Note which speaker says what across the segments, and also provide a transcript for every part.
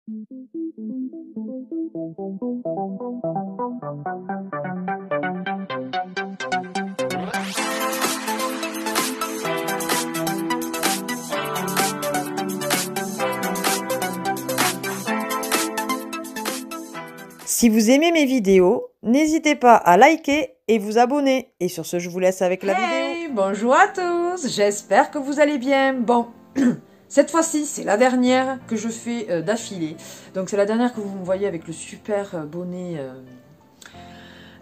Speaker 1: Si vous aimez mes vidéos, n'hésitez pas à liker et vous abonner. Et sur ce, je vous laisse avec la vidéo.
Speaker 2: Bonjour à tous, j'espère que vous allez bien. Bon, cette fois-ci, c'est la dernière que je fais d'affilée. Donc c'est la dernière que vous me voyez avec le super bonnet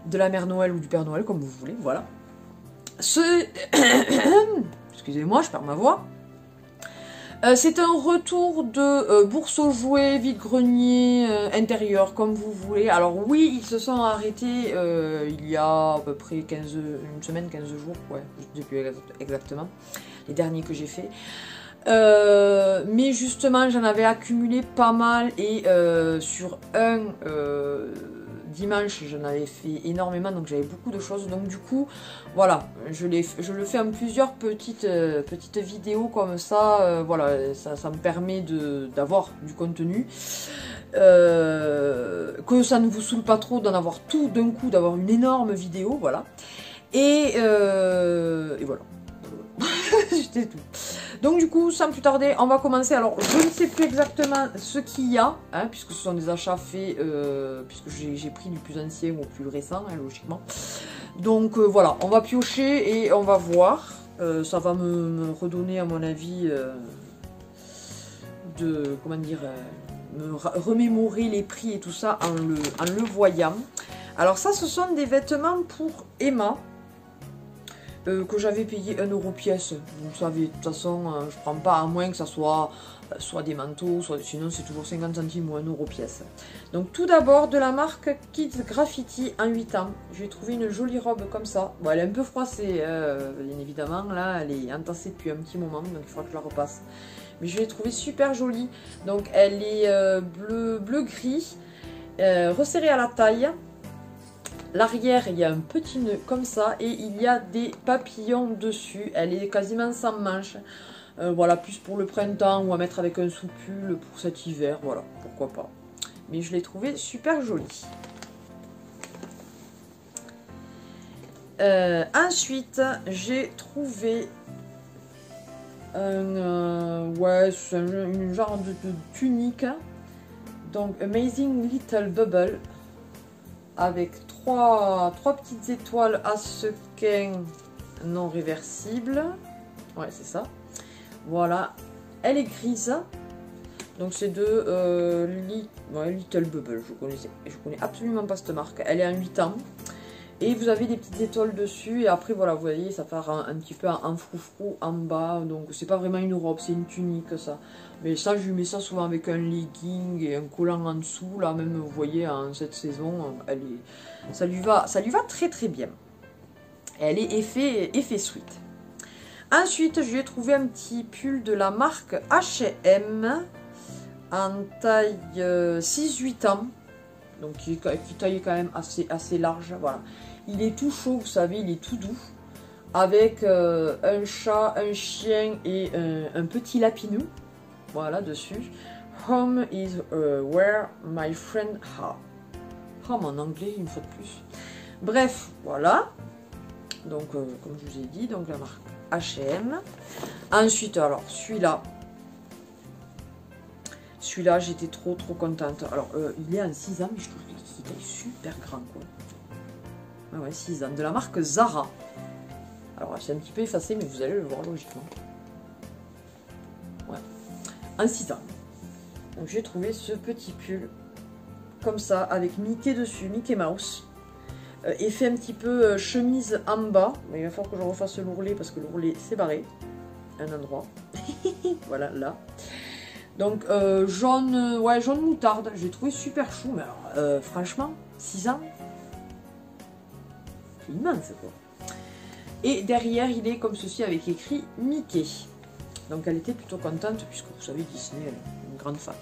Speaker 2: de la Mère Noël ou du Père Noël, comme vous voulez, voilà. Excusez-moi, je perds ma voix. C'est un retour de bourse aux jouets, vide-grenier, intérieur, comme vous voulez. Alors oui, ils se sont arrêtés il y a à peu près une semaine, 15 jours, ouais, je ne sais plus exactement, les derniers que j'ai fait. Mais justement, j'en avais accumulé pas mal et sur un dimanche, j'en avais fait énormément, donc j'avais beaucoup de choses. Donc du coup, voilà, je le fais en plusieurs petites vidéos comme ça. Voilà, ça me permet d'avoir du contenu. Que ça ne vous saoule pas trop d'en avoir tout d'un coup, d'avoir une énorme vidéo, voilà. Et voilà. C'était tout. Donc du coup, sans plus tarder, on va commencer. Alors, je ne sais plus exactement ce qu'il y a, hein, puisque ce sont des achats faits, puisque j'ai pris du plus ancien au plus récent, hein, logiquement. Donc voilà, on va piocher et on va voir. Ça va me redonner, à mon avis, comment dire, me remémorer les prix et tout ça en le voyant. Alors ça, ce sont des vêtements pour Emma. Que j'avais payé 1 € pièce. Vous savez, de toute façon, je prends pas, à moins que ça soit des manteaux, sinon c'est toujours 50 centimes ou 1 € pièce. Donc tout d'abord, de la marque Kids Graffiti en 8 ans. J'ai trouvé une jolie robe comme ça. Bon, elle est un peu froissée, bien évidemment. Là, elle est entassée depuis un petit moment, donc il faudra que je la repasse. Mais je l'ai trouvée super jolie. Donc elle est bleu-gris, resserrée à la taille. L'arrière, il y a un petit nœud comme ça et il y a des papillons dessus. Elle est quasiment sans manches. Voilà, plus pour le printemps ou à mettre avec un sous-pull pour cet hiver. Voilà, pourquoi pas. Mais je l'ai trouvée super jolie. Ensuite, j'ai trouvé ouais, c'est une genre de tunique. Donc, Amazing Little Bubble. Avec trois petites étoiles à sequins non réversibles. Ouais, c'est ça. Voilà. Elle est grise. Donc c'est de Little Bubble. Je connais absolument pas cette marque. Elle est en 8 ans. Et vous avez des petites étoiles dessus. Et après, voilà, vous voyez, ça part un petit peu en froufrou en bas. Donc c'est pas vraiment une robe, c'est une tunique, ça. Mais ça, je lui mets ça souvent avec un legging et un collant en dessous. Là, même, vous voyez, en cette saison, ça lui va très très bien. Elle est effet sweat. Ensuite, je lui ai trouvé un petit pull de la marque H&M en taille 6-8 ans. Donc, qui taille quand même assez large. Voilà. Il est tout chaud, vous savez, il est tout doux. Avec un chat, un chien et un petit lapinou. Voilà, dessus. Home is where my friend are. Home en anglais, une fois de plus. Bref, voilà. Donc, comme je vous ai dit, donc la marque H&M. Ensuite, alors, celui-là. Celui-là, j'étais trop contente. Alors, il est en 6 ans, mais je trouve qu'il est super grand, quoi. Ah ouais, 6 ans. De la marque Zara. Alors, c'est un petit peu effacé, mais vous allez le voir logiquement. Ouais. En 6 ans. Donc, j'ai trouvé ce petit pull. Comme ça, avec Mickey dessus, Mickey Mouse. Effet un petit peu chemise en bas. Mais il va falloir que je refasse l'ourlet, parce que l'ourlet s'est barré. Un endroit. Voilà, là. Donc, jaune moutarde. J'ai trouvé super chou. Mais alors, franchement, 6 ans. C'est immense, quoi. Et derrière, il est comme ceci avec écrit Mickey. Donc, elle était plutôt contente, puisque vous savez, Disney, elle est une grande fan.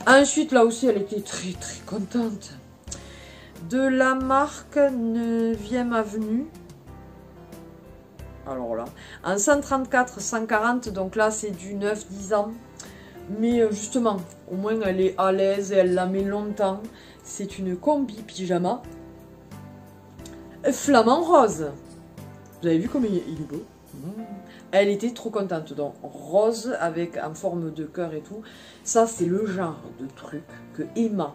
Speaker 2: Ensuite, là aussi, elle était très contente. De la marque 9e Avenue. Alors là, en 134, 140, donc là, c'est du 9-10 ans. Mais justement, au moins elle est à l'aise et elle la met longtemps. C'est une combi pyjama flamant rose. Vous avez vu comme il est beau? Elle était trop contente. Donc rose avec en forme de cœur et tout. Ça c'est le genre de truc que Emma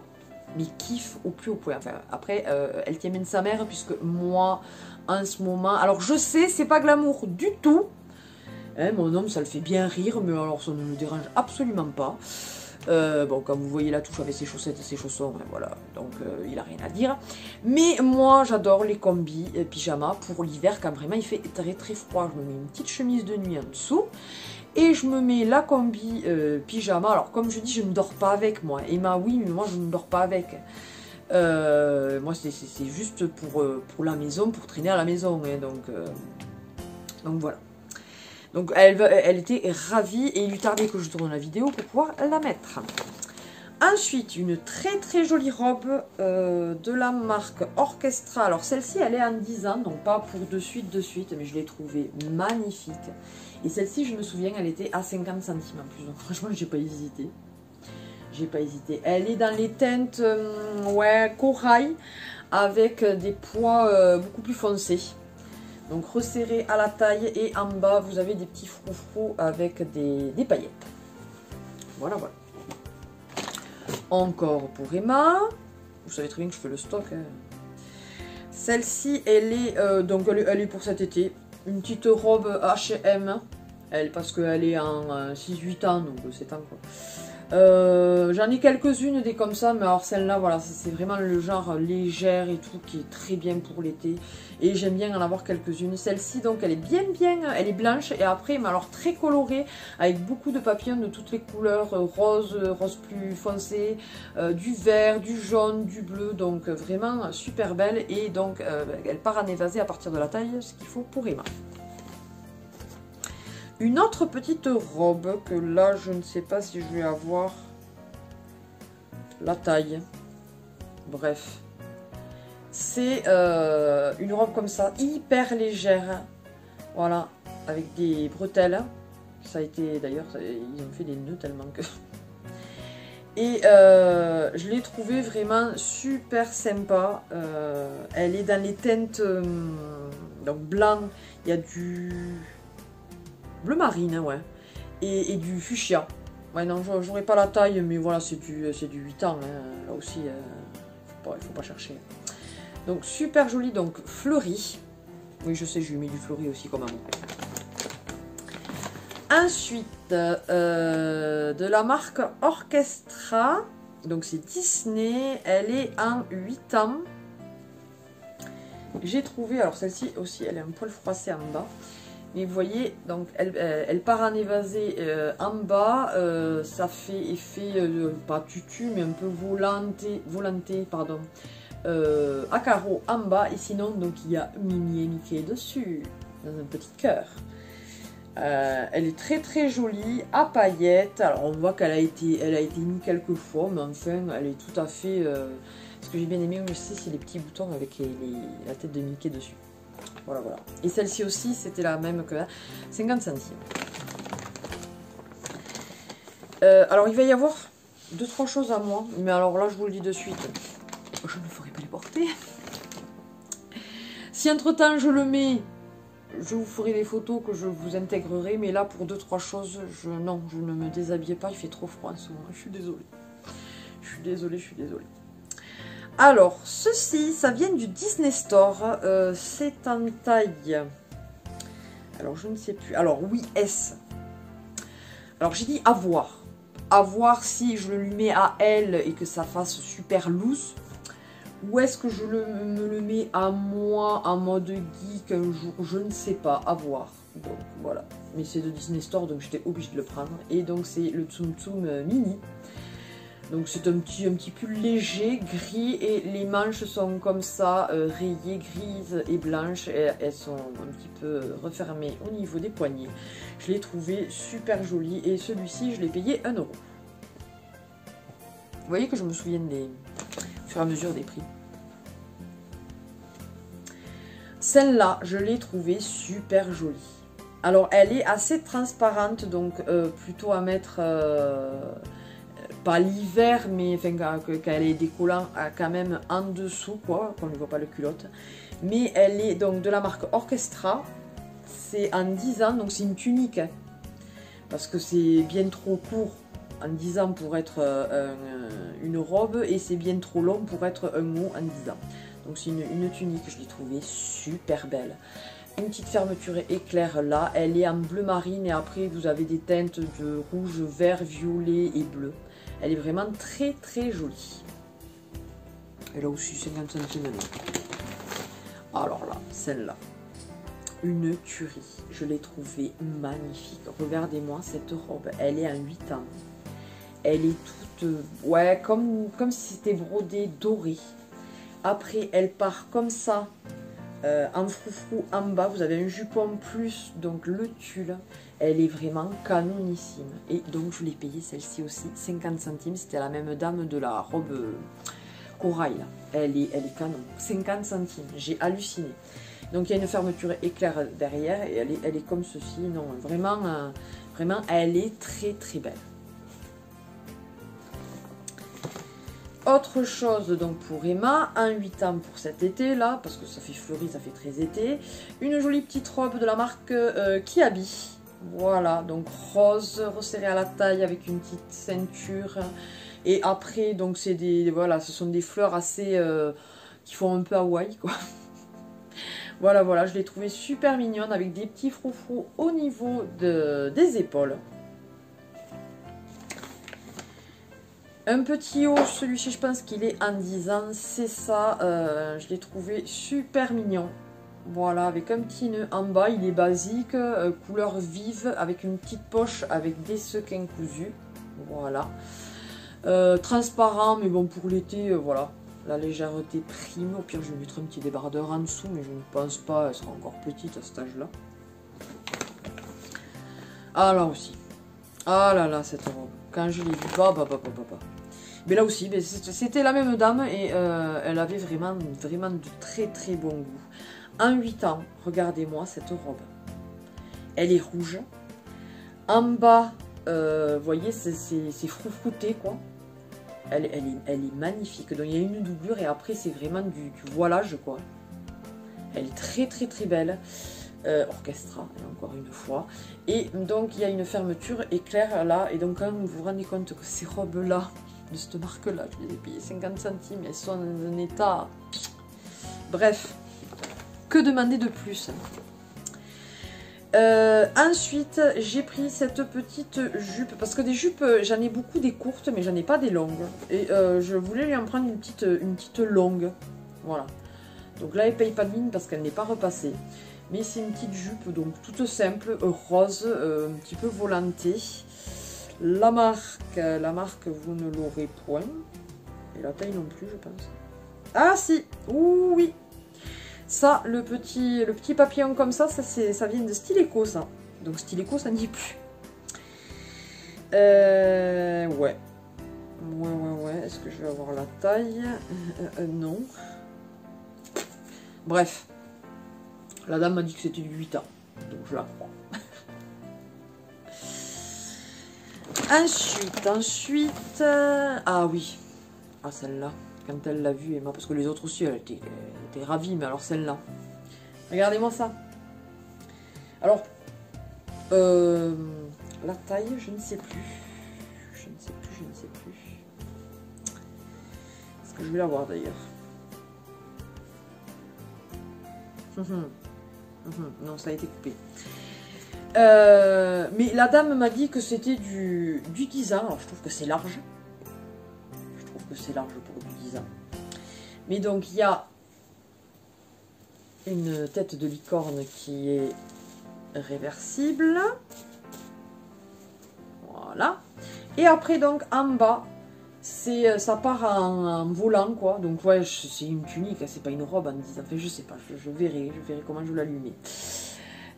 Speaker 2: mais kiffe au plus haut point. Enfin, après, elle tient bien de sa mère puisque moi, en ce moment... Alors je sais, c'est pas glamour du tout. Hein, mon homme, ça le fait bien rire, mais alors ça ne me dérange absolument pas. Bon, comme vous voyez la touche avec ses chaussettes et ses chaussons, hein, voilà, donc il a rien à dire. Mais moi, j'adore les combis pyjama pour l'hiver, quand vraiment il fait très très froid. Je me mets une petite chemise de nuit en dessous. Et je me mets la combi pyjama. Alors comme je dis, je ne dors pas avec moi. Emma, oui, mais moi je ne dors pas avec. Moi c'est juste pour la maison, pour traîner à la maison. Hein, donc voilà. Donc elle était ravie et il lui tardait que je tourne la vidéo pour pouvoir la mettre. Ensuite, une très très jolie robe de la marque Orchestra. Alors celle-ci, elle est en 10 ans, donc pas pour de suite, mais je l'ai trouvée magnifique. Et celle-ci, je me souviens, elle était à 50 centimes en plus. Donc franchement, j'ai pas hésité. J'ai pas hésité. Elle est dans les teintes ouais, corail avec des pois beaucoup plus foncés. Donc resserré à la taille et en bas, vous avez des petits froufrous avec des paillettes. Voilà, voilà. Encore pour Emma. Vous savez très bien que je fais le stock. Hein. Celle-ci, elle est donc elle est pour cet été. Une petite robe H&M. Parce qu'elle est en 6-8 ans, donc 7 ans quoi. J'en ai quelques-unes des comme ça, mais alors celle-là, voilà, c'est vraiment le genre légère et tout, qui est très bien pour l'été. Et j'aime bien en avoir quelques-unes. Celle-ci, donc, elle est bien, elle est blanche, et après, mais alors très colorée, avec beaucoup de papillons de toutes les couleurs, rose, rose plus foncé, du vert, du jaune, du bleu, donc vraiment super belle. Et donc, elle part en évasé à partir de la taille, ce qu'il faut pour Emma. Une autre petite robe que là, je ne sais pas si je vais avoir la taille. Bref. C'est une robe comme ça, hyper légère. Voilà, avec des bretelles. Ça a été, d'ailleurs, ils ont fait des nœuds tellement que... Et je l'ai trouvée vraiment super sympa. Elle est dans les teintes donc blanc. Il y a du... bleu marine, ouais, et du fuchsia. Ouais, non, j'aurais pas la taille, mais voilà, c'est du 8 ans, hein. Là aussi, il faut pas chercher. Donc, super joli, donc fleuri. Oui, je sais, je lui mets du fleuri aussi, comme à mon père. Ensuite, de la marque Orchestra, donc c'est Disney, elle est en 8 ans. J'ai trouvé, alors celle-ci aussi, elle est un poil froissée en bas. Mais vous voyez, donc elle part en évasé en bas, ça fait effet, pas tutu, mais un peu volanté, pardon, à carreaux en bas, et sinon, donc il y a Minnie et Mickey dessus, dans un petit cœur. Elle est très très jolie, à paillettes, alors on voit qu'elle a été mise quelques fois, mais enfin, elle est tout à fait, ce que j'ai bien aimé aussi, c'est les petits boutons avec la tête de Mickey dessus. Voilà, voilà. Et celle-ci aussi, c'était la même que là, 50 centimes. Alors, il va y avoir 2-3 choses à moi. Mais alors là, je vous le dis de suite, je ne ferai pas les porter. Si entre-temps, je le mets, je vous ferai des photos que je vous intégrerai. Mais là, pour 2-3 choses, non, je ne me déshabille pas. Il fait trop froid en ce moment. Je suis désolée. Je suis désolée. Alors, ceci, ça vient du Disney Store. C'est en taille... Alors, je ne sais plus. Alors, oui, S. Alors, j'ai dit à voir. À voir si je le lui mets à L et que ça fasse super loose. Ou est-ce que je me le mets à moi en mode geek un jour? Je ne sais pas. À voir. Donc, voilà. Mais c'est de Disney Store, donc j'étais obligée de le prendre. Et donc, c'est le Tsum Tsum Mini. Donc c'est un petit pull léger, gris, et les manches sont comme ça, rayées, grises et blanches, et elles sont un petit peu refermées au niveau des poignets. Je l'ai trouvé super joli, et celui-ci, je l'ai payé 1 €. Vous voyez que je me souviens au fur et à mesure des prix. Celle-là, je l'ai trouvée super jolie. Alors, elle est assez transparente, donc plutôt à mettre, pas l'hiver, mais enfin, quand elle est décollant, quand même en dessous, quoi, qu'on ne voit pas le culotte. Mais elle est donc de la marque Orchestra, c'est en 10 ans, donc c'est une tunique, hein, parce que c'est bien trop court en 10 ans pour être une robe, et c'est bien trop long pour être un haut en 10 ans. Donc c'est une tunique, je l'ai trouvée super belle. Une petite fermeture éclair là, elle est en bleu marine et après vous avez des teintes de rouge, vert, violet et bleu. Elle est vraiment très très jolie. Elle a aussi 50 centimes. Alors là, celle-là, une tuerie. Je l'ai trouvée magnifique. Regardez-moi cette robe, elle est en 8 ans. Elle est toute, ouais, comme si c'était brodé doré. Après, elle part comme ça. En froufrou en bas, vous avez un jupon plus, donc le tulle, elle est vraiment canonissime. Et donc je l'ai payée celle-ci aussi, 50 centimes, c'était la même dame de la robe corail. Elle est canon, 50 centimes, j'ai halluciné. Donc il y a une fermeture éclair derrière et elle est comme ceci, non, vraiment, vraiment elle est très très belle. Autre chose donc pour Emma, un 8 ans pour cet été là, parce que ça fait fleuri, ça fait très été. Une jolie petite robe de la marque Kiabi. Voilà, donc rose, resserrée à la taille avec une petite ceinture. Et après, donc c'est des, voilà, ce sont des fleurs assez, qui font un peu Hawaï quoi. Voilà, voilà, je l'ai trouvée super mignonne avec des petits froufrous au niveau des épaules. Un petit haut, celui-ci je pense qu'il est en 10 ans, c'est ça, je l'ai trouvé super mignon. Voilà, avec un petit nœud en bas, il est basique, couleur vive, avec une petite poche avec des sequins cousus. Voilà. Transparent, mais bon pour l'été, voilà. La légèreté prime, au pire je vais mettre un petit débardeur en dessous, mais je ne pense pas, elle sera encore petite à cet âge-là. Ah là aussi, ah là là cette robe, quand je l'ai vue, bah. Mais là aussi, c'était la même dame et elle avait vraiment de très très bon goût. En 8 ans, regardez-moi cette robe. Elle est rouge. En bas, vous voyez, c'est froufrouté quoi. Elle est magnifique. Donc il y a une doublure et après c'est vraiment du voilage quoi. Elle est très très très belle. Orchestra, encore une fois. Et donc il y a une fermeture éclair là. Et donc quand vous vous rendez compte que ces robes là, de cette marque là, je les ai payées 50 centimes, elles sont dans un état, bref, que demander de plus. Ensuite j'ai pris cette petite jupe, parce que des jupes j'en ai beaucoup des courtes mais j'en ai pas des longues, et je voulais lui en prendre une petite longue, voilà. Donc là elle paye pas de mine parce qu'elle n'est pas repassée, mais c'est une petite jupe donc toute simple, rose, un petit peu volantée. La marque, vous ne l'aurez point. Et la taille non plus, je pense. Ah si, ouh, oui. Ça, le petit papillon comme ça vient de Styleco, ça. Donc Styleco, ça n'y est plus. Ouais. Ouais. Est-ce que je vais avoir la taille? Non. Bref. La dame m'a dit que c'était du 8 ans. Donc je la crois. Ensuite, ah oui, ah celle-là, quand elle l'a vue, Emma, parce que les autres aussi, elle était ravie, mais alors celle-là, regardez-moi ça. Alors, la taille, je ne sais plus, est-ce que je vais la voir d'ailleurs? Non, ça a été coupé. Mais la dame m'a dit que c'était du 10 ans, alors je trouve que c'est large. Je trouve que c'est large pour du 10 ans. Mais donc il y a une tête de licorne qui est réversible. Voilà. Et après donc en bas, ça part en volant quoi. Donc ouais, c'est une tunique, c'est pas une robe en 10 ans. Enfin je sais pas, je verrai comment je l'allume.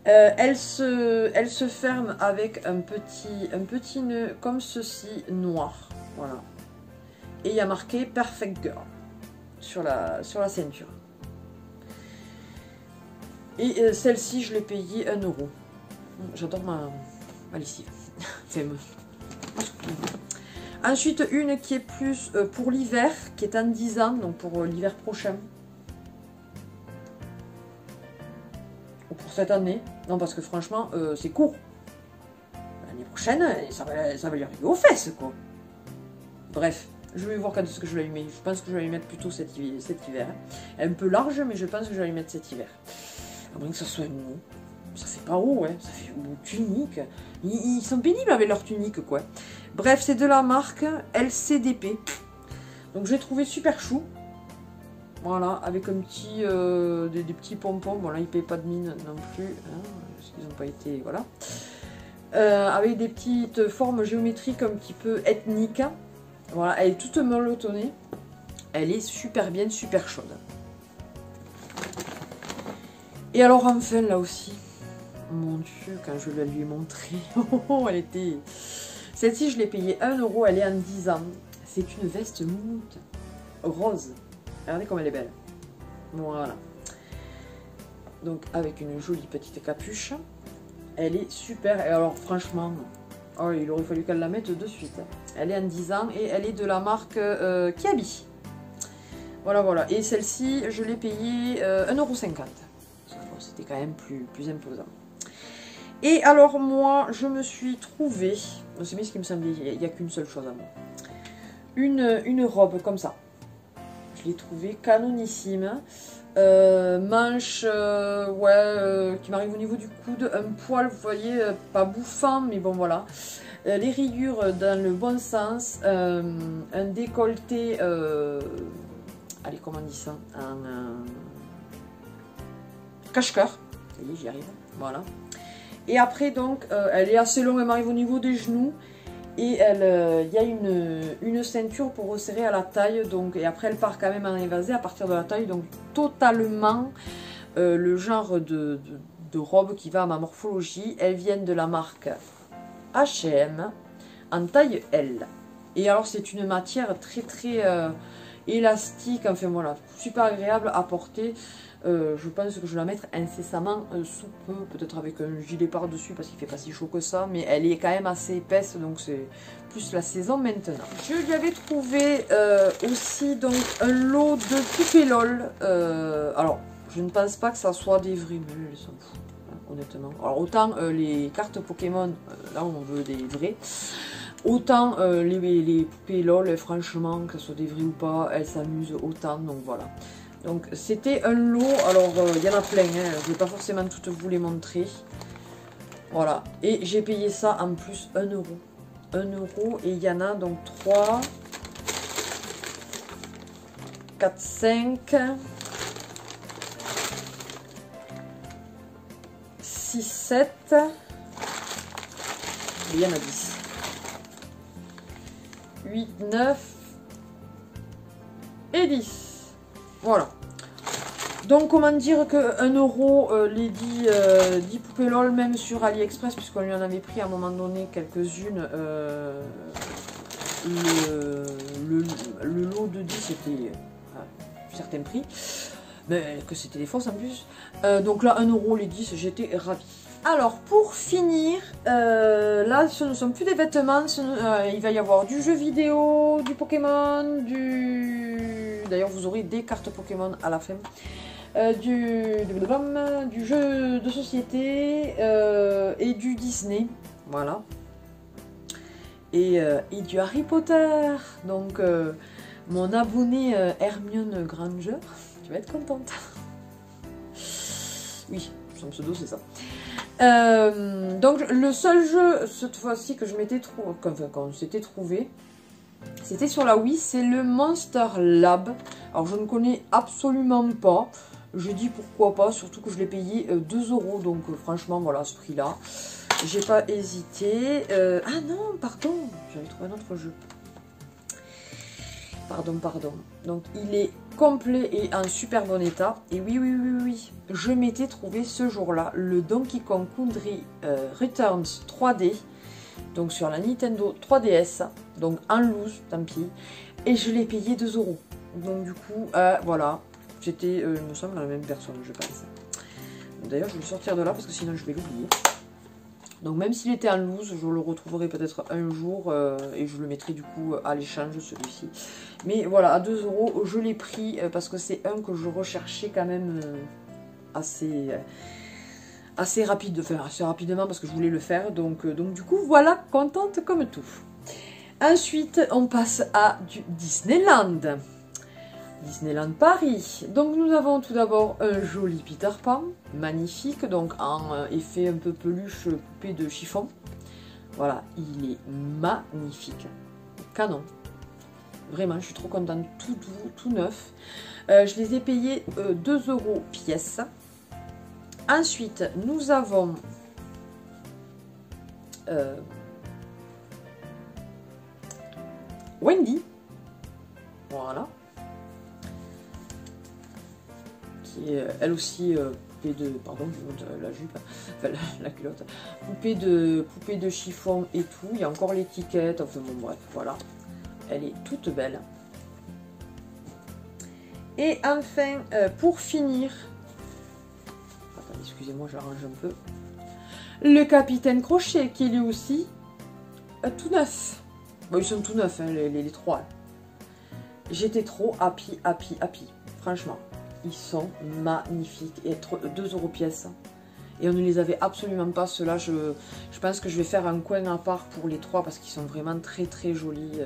Speaker 2: Elle se ferme avec un petit nœud comme ceci, noir. Voilà. Et il y a marqué Perfect Girl sur la ceinture. Et celle-ci, je l'ai payée 1 €. J'adore ma lessive. Ensuite, une qui est plus pour l'hiver, qui est en 10 ans, donc pour l'hiver prochain. Ou pour cette année. Non, parce que franchement, c'est court. L'année prochaine, ça va lui arriver aux fesses, quoi. Bref, je vais voir quand est-ce que je vais lui mettre. Je pense que je vais lui mettre plutôt cet hiver. Elle est un peu large, mais je pense que je vais lui mettre cet hiver. À moins que ça soit une... Ça fait pas haut, hein. Ça fait une tunique. Ils sont pénibles avec leur tunique, quoi. Bref, c'est de la marque LCDP. Donc, j'ai trouvé super chou. Voilà, avec un petit, des petits pompons. Bon, là, ils ne payent pas de mine non plus. Hein, parce qu'ils n'ont pas été... Voilà. Avec des petites formes géométriques un petit peu ethniques. Voilà, elle est toute mollotonnée. Elle est super bien, super chaude. Et alors, enfin, là aussi... Mon Dieu, quand je la lui ai montré, elle était... Celle-ci, je l'ai payée 1 €, elle est en 10 ans. C'est une veste moumoute, rose. Regardez comme elle est belle. Voilà. Donc, avec une jolie petite capuche. Elle est super. Et alors, franchement, oh, il aurait fallu qu'elle la mette de suite. Elle est en 10 ans et elle est de la marque Kiabi. Voilà, voilà. Et celle-ci, je l'ai payée 1,50 €. C'était quand même plus imposant. Et alors moi, je me suis trouvée, c'est bien ce qui me semblait, il n'y a qu'une seule chose à moi, une robe comme ça. Je l'ai trouvée canonissime, manche, qui m'arrive au niveau du coude, un poil, vous voyez, pas bouffant, mais bon voilà. Les rayures dans le bon sens, un décolleté, allez comment on dit ça, un cache-cœur, ça y est, j'y arrive, voilà. Et après, donc, elle est assez longue, elle m'arrive au niveau des genoux. Et il y a une ceinture pour resserrer à la taille. Donc, et après, elle part quand même en évasé à partir de la taille. Donc, totalement le genre de robe qui va à ma morphologie. Elles viennent de la marque H&M en taille L. Et alors, c'est une matière très, très élastique. Enfin, voilà, super agréable à porter. Je pense que je vais la mettre incessamment sous peu, peut-être avec un gilet par-dessus parce qu'il fait pas si chaud que ça, mais elle est quand même assez épaisse, donc c'est plus la saison maintenant. Je lui avais trouvé aussi donc un lot de poupées LOL. Alors, je ne pense pas que ça soit des vrais, mais elle s'en fout, hein, honnêtement. Alors, autant les cartes Pokémon, là on veut des vrais. Autant les poupées LOL, franchement, que ce soit des vrais ou pas, elles s'amusent autant, donc voilà. Donc c'était un lot, alors il y en a plein, hein, je ne vais pas forcément toutes vous les montrer. Voilà, et j'ai payé ça en plus 1 €. 1 € et il y en a donc 3, 4, 5, 6, 7, et il y en a 10. 8, 9 et 10. Voilà. Donc, comment dire que 1 €, les 10 poupées LOL, même sur AliExpress, puisqu'on lui en avait pris à un moment donné quelques-unes, le lot de 10 était à un certain prix, mais que c'était des fausses en plus. Donc là, 1 € les 10, j'étais ravie. Alors, pour finir, là, ce ne sont plus des vêtements, il va y avoir du jeu vidéo, du Pokémon, D'ailleurs, vous aurez des cartes Pokémon à la fin. Du jeu de société et du Disney. Voilà. Et du Harry Potter. Donc, mon abonné Hermione Granger, tu vas être contente. Oui, son pseudo, c'est ça. Donc, le seul jeu, cette fois-ci, que je m'étais trouvé, enfin, quand on s'était trouvé, c'était sur la Wii, c'est le Monster Lab. Alors, je ne connais absolument pas. Je dis pourquoi pas, surtout que je l'ai payé 2 €. Donc, franchement, voilà, à ce prix-là. J'ai pas hésité. Ah non, pardon, j'avais trouvé un autre jeu. Pardon. Donc, il est complet et en super bon état. Et oui. Je m'étais trouvé ce jour-là le Donkey Kong Country Returns 3D. Donc, sur la Nintendo 3DS. Donc, en loose, tant pis. Et je l'ai payé 2 €. Donc, du coup, voilà. J'étais, il me semble, la même personne, je pense. D'ailleurs, je vais le sortir de là parce que sinon, je vais l'oublier. Donc même s'il était en loose, je le retrouverai peut-être un jour et je le mettrai du coup à l'échange celui-ci. Mais voilà, à 2 € je l'ai pris parce que c'est un que je recherchais quand même assez rapide, enfin assez rapidement parce que je voulais le faire. Donc du coup voilà, contente comme tout. Ensuite on passe à du Disneyland. Disneyland Paris. Donc nous avons tout d'abord un joli Peter Pan, magnifique, donc en effet un peu peluche poupée de chiffon. Voilà, il est magnifique, canon. Vraiment, je suis trop contente, tout doux, tout neuf. Je les ai payés 2 € pièce. Ensuite, nous avons Wendy. Voilà. Qui est elle aussi poupée de, pardon, je monte la jupe, enfin la culotte, poupée de chiffon et tout, il y a encore l'étiquette, enfin bon bref, voilà, elle est toute belle. Et enfin, pour finir, attendez, excusez-moi, j'arrange un peu, le Capitaine Crochet, qui est lui aussi tout neuf. Bon, ils sont tout neufs, hein, les trois. J'étais trop happy, franchement. Ils sont magnifiques et 2 € pièce. Et on ne les avait absolument pas. Ceux-là, je pense que je vais faire un coin à part pour les trois parce qu'ils sont vraiment très très jolis.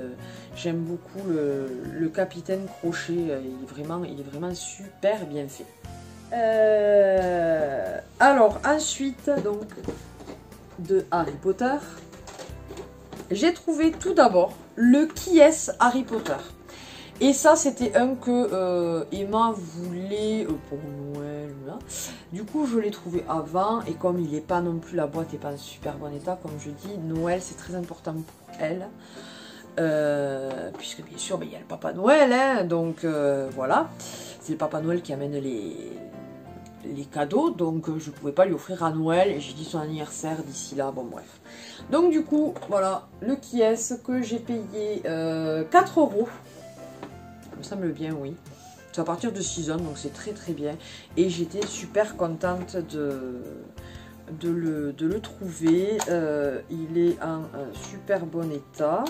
Speaker 2: J'aime beaucoup le Capitaine Crochet. Il est vraiment super bien fait. Alors ensuite, donc, de Harry Potter, j'ai trouvé tout d'abord le Qui est Harry Potter. Et ça, c'était un que Emma voulait pour Noël. Là. Du coup, je l'ai trouvé avant. Et comme il n'est pas non plus, la boîte n'est pas en super bon état, comme je dis, Noël, c'est très important pour elle. Puisque bien sûr, il y a le Papa Noël. Hein, donc voilà. C'est le Papa Noël qui amène les cadeaux. Donc je ne pouvais pas lui offrir à Noël. Et j'ai dit son anniversaire d'ici là. Bon, bref. Donc du coup, voilà. Le Qui est que j'ai payé 4 €. Ça me semble bien, oui. C'est à partir de 6 ans, donc c'est très très bien. Et j'étais super contente de le trouver. Il est en super bon état.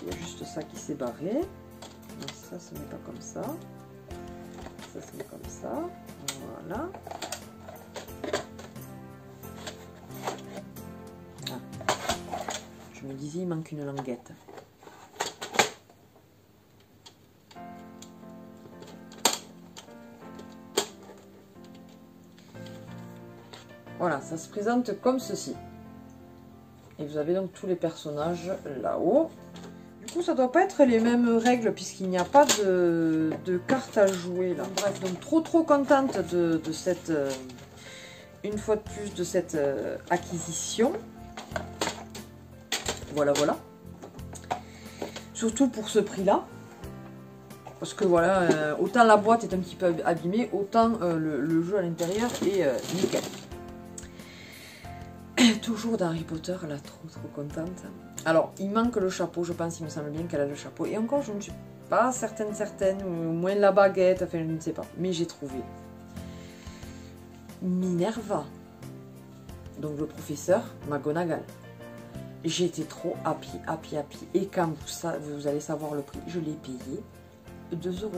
Speaker 2: Il y a juste ça qui s'est barré. Donc ça se met pas comme ça. Ça se met comme ça. Voilà. Ah. Je me disais, il manque une languette. Voilà, ça se présente comme ceci. Et vous avez donc tous les personnages là-haut. Du coup, ça ne doit pas être les mêmes règles puisqu'il n'y a pas de cartes à jouer là. Bref, donc trop contente de cette, une fois de plus, de cette acquisition. Voilà. Surtout pour ce prix-là. Parce que voilà, autant la boîte est un petit peu abîmée, autant le jeu à l'intérieur est nickel. Toujours d'Harry Potter, là, trop contente. Alors, il manque le chapeau, je pense, il me semble bien qu'elle a le chapeau. Et encore, je ne suis pas certaine, ou au moins la baguette, enfin, je ne sais pas. Mais j'ai trouvé Minerva, donc le professeur McGonagall. J'étais trop happy. Et quand vous allez savoir le prix, je l'ai payé 2 €.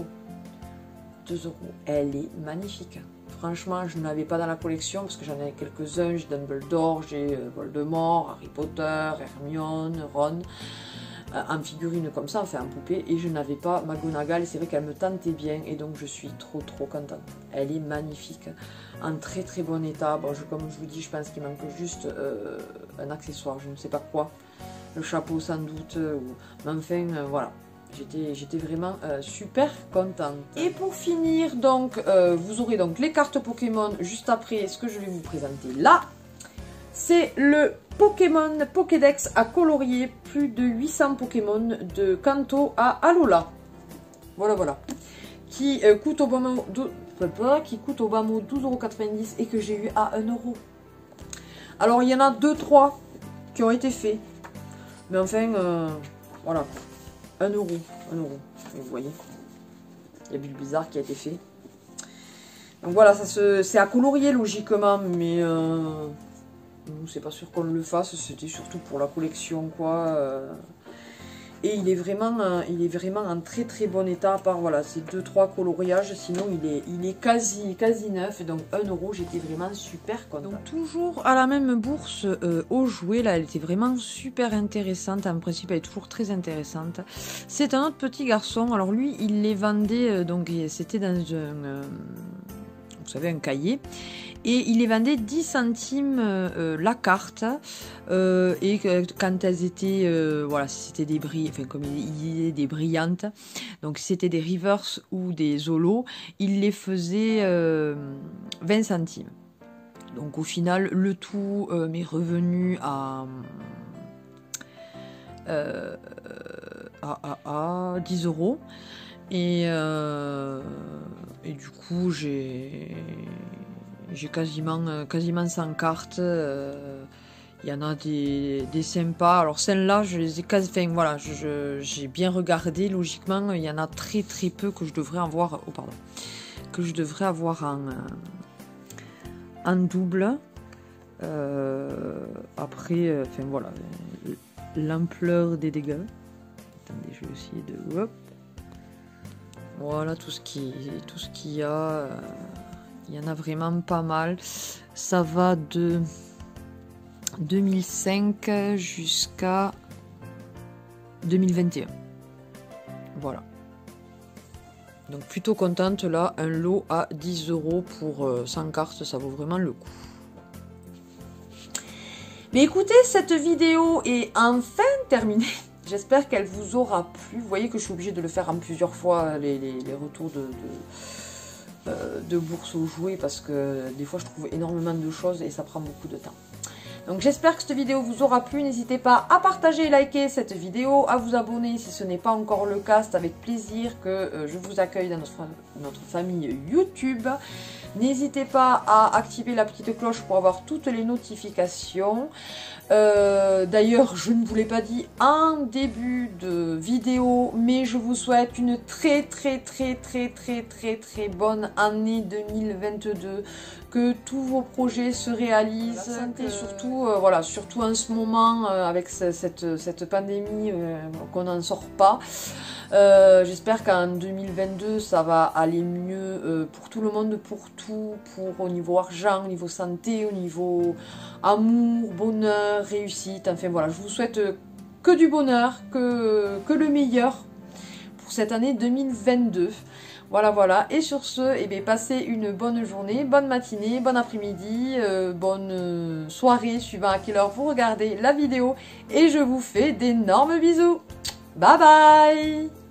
Speaker 2: 2 €. Elle est magnifique. Franchement, je ne l'avais pas dans la collection parce que j'en ai quelques-uns. J'ai Dumbledore, j'ai Voldemort, Harry Potter, Hermione, Ron, en figurine comme ça, enfin en poupée. Et je n'avais pas McGonagall et c'est vrai qu'elle me tentait bien et donc je suis trop contente. Elle est magnifique, en très bon état. Bon, comme je vous dis, je pense qu'il manque juste un accessoire, je ne sais pas quoi. Le chapeau sans doute, mais enfin voilà. J'étais vraiment super contente. Et pour finir, donc, vous aurez donc les cartes Pokémon juste après ce que je vais vous présenter là. C'est le Pokémon Pokédex à colorier, plus de 800 Pokémon de Kanto à Alola. Voilà. Qui coûte au bas mot 12,90 € et que j'ai eu à 1 €. Alors, il y en a 2-3 qui ont été faits. Mais enfin, voilà. 1 €. Vous voyez. Il y a Bulbizarre qui a été fait. Donc voilà, c'est à colorier logiquement, mais Nous, c'est pas sûr qu'on le fasse, c'était surtout pour la collection, quoi. Et il est vraiment en très très bon état, à part voilà, ces 2-3 coloriages, sinon il est quasi neuf, et donc 1 €, j'étais vraiment super contente. Donc toujours à la même bourse aux jouets, là elle était vraiment super intéressante, en principe elle est toujours très intéressante. C'est un autre petit garçon, alors lui il les vendait, donc c'était dans un, vous savez, un cahier. Et il les vendait 10 centimes la carte. Et quand elles étaient, voilà, c'était des brilles, enfin comme il disait, des brillantes. Donc si c'était des reverse ou des holos, il les faisait 20 centimes. Donc au final, le tout m'est revenu à 10 €. Et du coup, j'ai quasiment 100 cartes. Il y en a des sympas. Alors celles-là, je les ai quasi... Enfin voilà, j'ai bien regardé. Logiquement, il y en a très très peu que je devrais avoir... Oh pardon. Que je devrais avoir en double. Après, enfin voilà. L'ampleur des dégâts. Attendez, je vais essayer de... Hop. Voilà tout ce qu'il y a. Il y en a vraiment pas mal. Ça va de 2005 jusqu'à 2021. Voilà. Donc plutôt contente là. Un lot à 10 € pour 100 cartes, ça vaut vraiment le coup. Mais écoutez, cette vidéo est enfin terminée. J'espère qu'elle vous aura plu. Vous voyez que je suis obligée de le faire en plusieurs fois, les retours de bourse aux jouets, parce que des fois je trouve énormément de choses et ça prend beaucoup de temps. Donc j'espère que cette vidéo vous aura plu. N'hésitez pas à partager et liker cette vidéo, à vous abonner si ce n'est pas encore le cas. C'est avec plaisir que je vous accueille dans notre famille YouTube. N'hésitez pas à activer la petite cloche pour avoir toutes les notifications. D'ailleurs, je ne vous l'ai pas dit en début de vidéo, mais je vous souhaite une très bonne année 2022. Que tous vos projets se réalisent. La santé, surtout, voilà, surtout en ce moment, avec cette pandémie, qu'on n'en sort pas. J'espère qu'en 2022 ça va aller mieux pour tout le monde, pour tout, au niveau argent, au niveau santé, au niveau amour, bonheur, réussite. Enfin voilà, je vous souhaite que du bonheur, que le meilleur pour cette année 2022. Voilà, et sur ce, eh bien, passez une bonne journée, bonne matinée, bon après-midi, bonne soirée, suivant à quelle heure vous regardez la vidéo, et je vous fais d'énormes bisous. Bye bye!